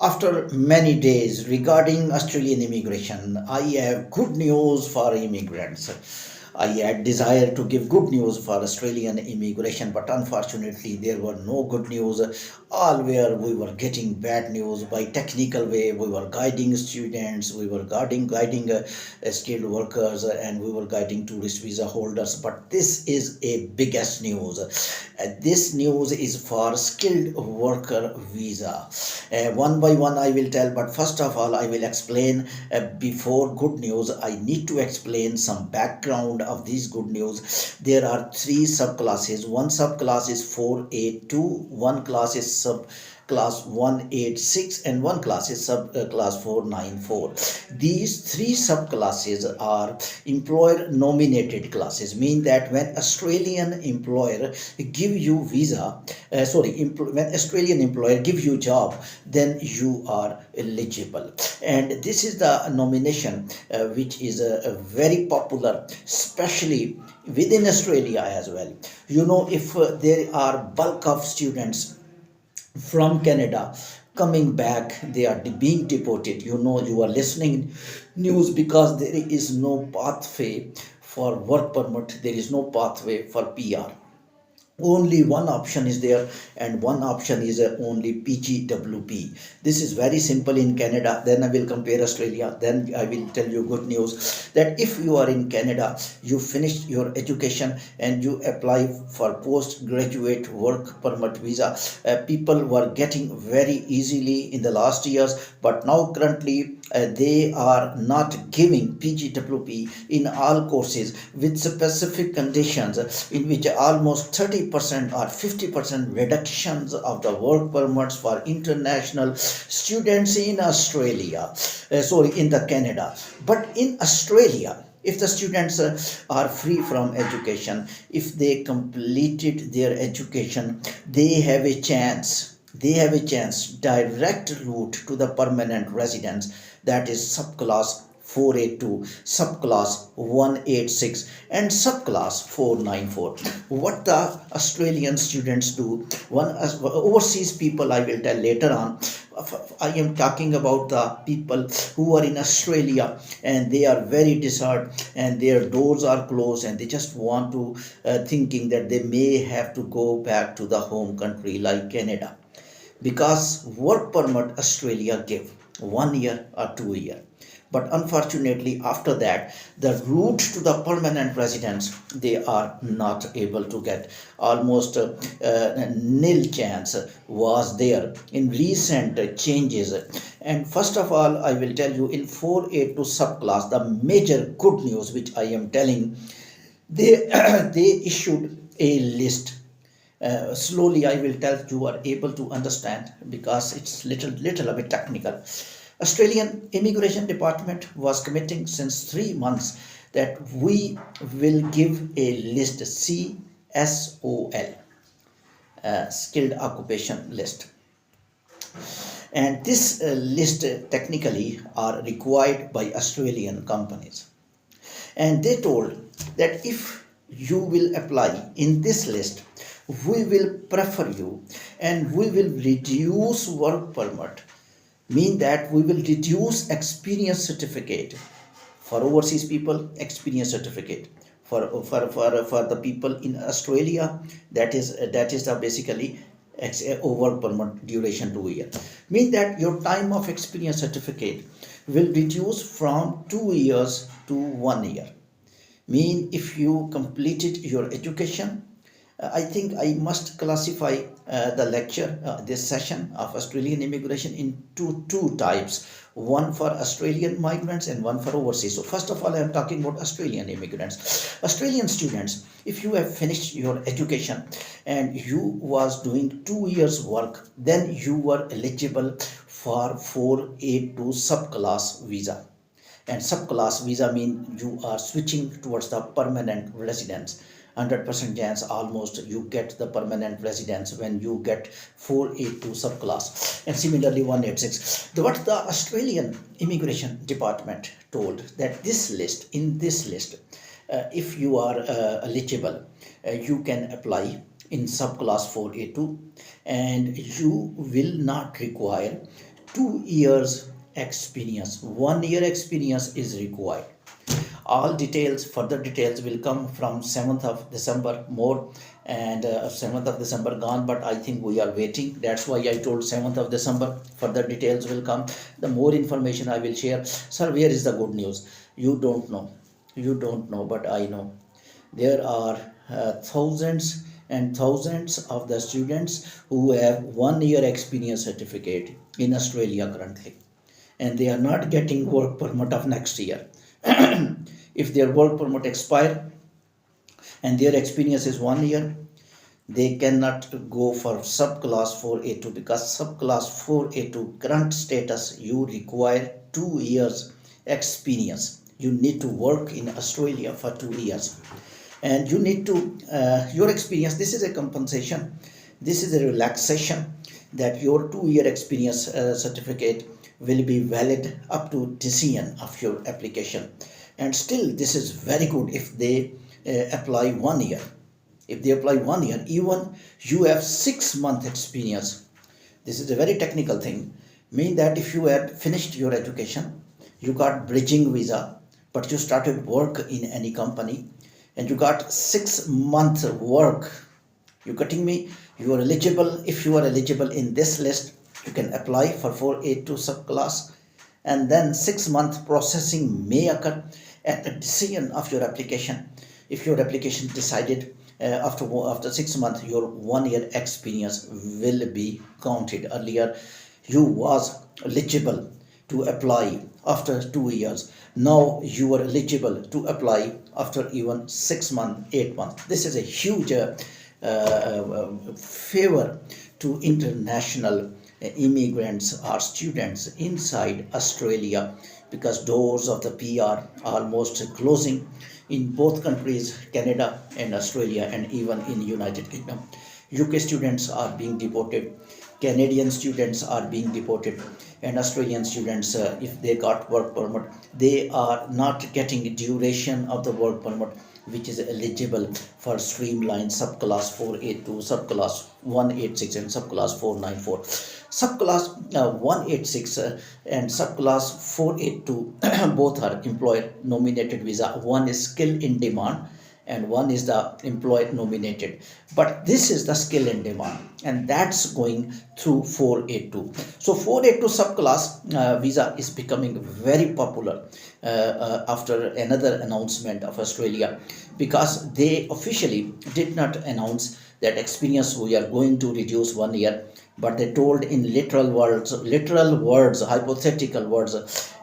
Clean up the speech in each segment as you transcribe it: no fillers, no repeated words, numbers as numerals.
After many days regarding Australian immigration, I have good news for immigrants. I had desire to give good news for Australian immigration, but unfortunately there were no good news. All where we were getting bad news by technical way. We were guiding students, we were guiding skilled workers, and we were guiding tourist visa holders. But this is a biggest news. This news is for skilled worker visa. One by one I will tell, but first of all I will explain. Before good news, I need to explain some background of this good news. There are three subclasses. One subclass is 482, one class is subclass 186, and one class is subclass 494. These three subclasses are employer nominated classes, mean that when Australian employer give you visa, when Australian employer give you job, then you are eligible. And this is the nomination which is very popular, especially within Australia as well. If there are bulk of students from Canada coming back, they are being deported. You are listening news because there is no pathway for work permit, there is no pathway for PR. Only one option is there, and one option is only PGWP. This is very simple in Canada. Then I will compare Australia. Then I will tell you good news that if you are in Canada, you finish your education and you apply for postgraduate work permit visa. People were getting very easily in the last years, but now currently they are not giving PGWP in all courses with specific conditions in which almost 30% or 50% reductions of the work permits for international students in in the Canada. But in Australia, if the students are free from education, if they completed their education, they have a chance. Direct route to the permanent residence, that is subclass 482, subclass 186, and subclass 494. What the Australian students do, overseas people I will tell later on. I am talking about the people who are in Australia and they are very disheartened and their doors are closed and they just want to thinking that they may have to go back to the home country like Canada, because work permit Australia give 1 year or 2 year. But unfortunately after that, the route to the permanent residence they are not able to get. Almost nil chance was there in recent changes. And first of all I will tell you, in 482 subclass, the major good news which I am telling, they they issued a list. Slowly I will tell, you are able to understand because it's little a bit technical. Australian Immigration Department was committing since 3 months that we will give a list, CSOL, skilled occupation list. And this list technically are required by Australian companies. And they told that if you will apply in this list, we will prefer you and we will reduce work permit, mean that we will reduce experience certificate for overseas people, experience certificate for the people in Australia, that is the basically over permit duration 2 year, mean that your time of experience certificate will reduce from 2 years to 1 year. Mean if you completed your education, I think I must classify the lecture, this session of Australian immigration into two types, one for Australian migrants and one for overseas. So first of all I am talking about Australian immigrants. Australian students, if you have finished your education and you was doing 2 years work, then you were eligible for 482 subclass visa. And subclass visa mean you are switching towards the permanent residence. 100% chance almost you get the permanent residence when you get 482 subclass, and similarly 186. What the Australian Immigration Department told, that in this list, if you are eligible, you can apply in subclass 482 and you will not require 2 years experience. 1 year experience is required. All details, further details will come from 7th of December more, and 7th of December gone, but I think we are waiting. That's why I told 7th of December. Further details will come. The more information I will share. Sir, where is the good news? You don't know. You don't know, but I know. There are thousands and thousands of the students who have 1 year experience certificate in Australia currently, and they are not getting work permit of next year. If their work permit expire and their experience is 1 year, they cannot go for subclass 4A2, because subclass 4A2 current status, you require 2 years experience. You need to work in Australia for 2 years, and you need to your experience. This is a compensation. This is a relaxation, that your 2 year experience certificate will be valid up to decision of your application. And still, this is very good if they apply 1 year. If they apply 1 year, even you have 6 month experience. This is a very technical thing. Mean that if you had finished your education, you got bridging visa, but you started work in any company, and you got 6 month work. You getting me? You are eligible. If you are eligible in this list, you can apply for 4A2 subclass, and then 6 month processing may occur at the decision of your application. If your application decided after 6 months, your 1 year experience will be counted. Earlier, you was eligible to apply after 2 years. Now you are eligible to apply after even 6 months, 8 months. This is a huge favor to international immigrants or students inside Australia, because doors of the PR are almost closing in both countries, Canada and Australia, and even in United Kingdom. UK students are being deported, Canadian students are being deported, and Australian students, if they got work permit, they are not getting duration of the work permit, which is eligible for streamlined subclass 4A2, subclass 186, and subclass 494. Subclass 186 and subclass 482 both are employer nominated visa. One is skill in demand and one is the employer nominated, but this is the skill in demand, and that's going through 482. So 482 subclass visa is becoming very popular after another announcement of Australia, because they officially did not announce that experience we are going to reduce 1 year, but they told in literal words, hypothetical words,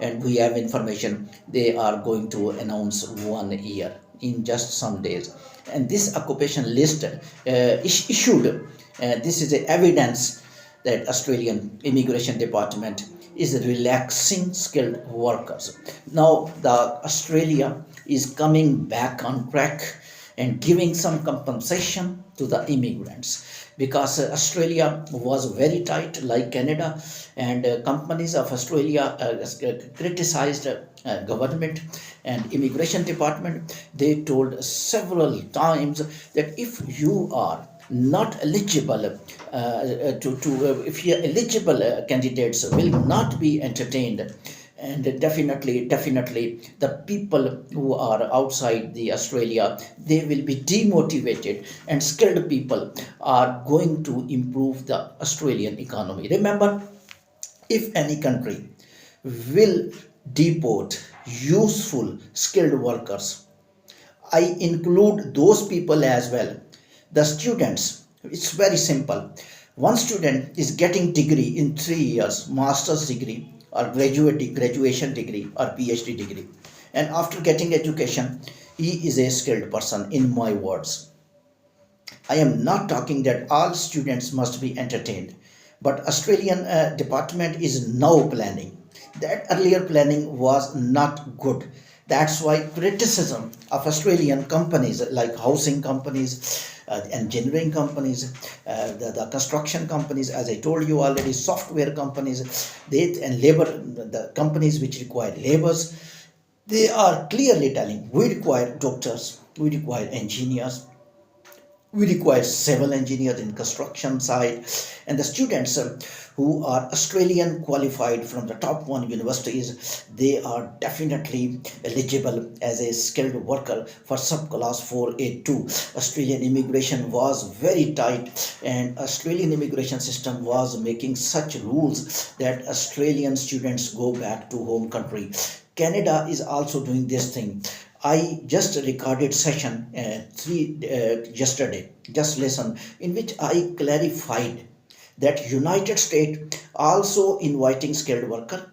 and we have information, they are going to announce 1 year in just some days. And this occupation list issued, this is a evidence that Australian Immigration Department is relaxing skilled workers. Now the Australia is coming back on track and giving some compensation to the immigrants, because Australia was very tight like Canada, and companies of Australia criticized government and immigration department. They told several times that if you are not eligible if your eligible candidates will not be entertained, and definitely the people who are outside the Australia, they will be demotivated, and skilled people are going to improve the Australian economy. Remember, if any country will deport useful skilled workers, I include those people as well. The students, it's very simple. One student is getting degree in 3 years, master's degree or graduation degree or PhD degree, and after getting education, he is a skilled person. In my words, I am not talking that all students must be entertained, but Australian department is now planning. That earlier planning was not good. That's why criticism of Australian companies like housing companies, engineering companies, the construction companies, as I told you already, software companies, and labor, the companies which require laborers, they are clearly telling, we require doctors, we require engineers, We require civil engineers in construction side, and the students who are Australian qualified from the top one universities, they are definitely eligible as a skilled worker for subclass 482. Australian immigration was very tight, and Australian immigration system was making such rules that Australian students go back to home country. Canada is also doing this thing. I just recorded session three yesterday. Just listen, in which I clarified that United States also inviting skilled worker,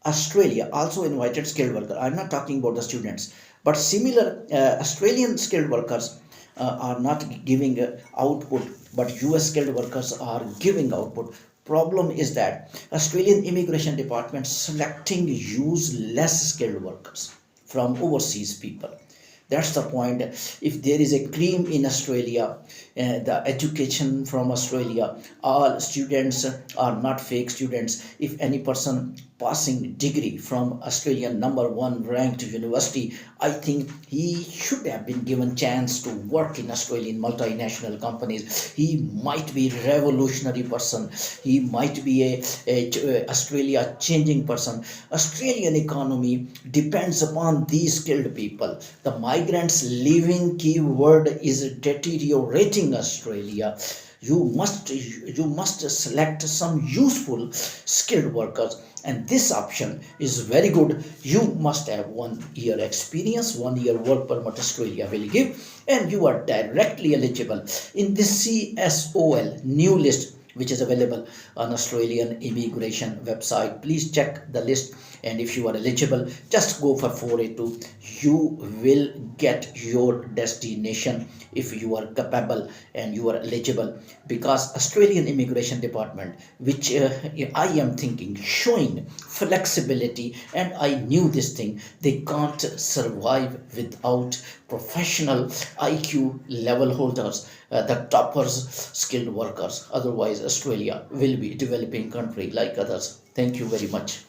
Australia also invited skilled worker. I'm not talking about the students, but similar Australian skilled workers are not giving output, but US skilled workers are giving output. Problem is that Australian immigration department selecting use less skilled workers from overseas people. That's the point. If there is a cream in Australia, the education from Australia, all students are not fake students. If any person passing degree from Australian number one ranked university, I think he should have been given chance to work in Australian multinational companies. He might be revolutionary person. He might be a Australia changing person. Australian economy depends upon these skilled people. The migrants leaving keyword is deteriorating Australia. You must select some useful skilled workers, and this option is very good. You must have 1 year experience, 1 year work permit Australia will give, and you are directly eligible in this CSOL new list which is available on Australian immigration website. Please check the list, and if you are eligible, just go for 482. You will get your destination if you are capable and you are eligible, because Australian immigration department, which I am thinking showing flexibility, and I knew this thing, they can't survive without professional IQ level holders, the toppers, skilled workers. Otherwise Australia will be a developing country like others. Thank you very much.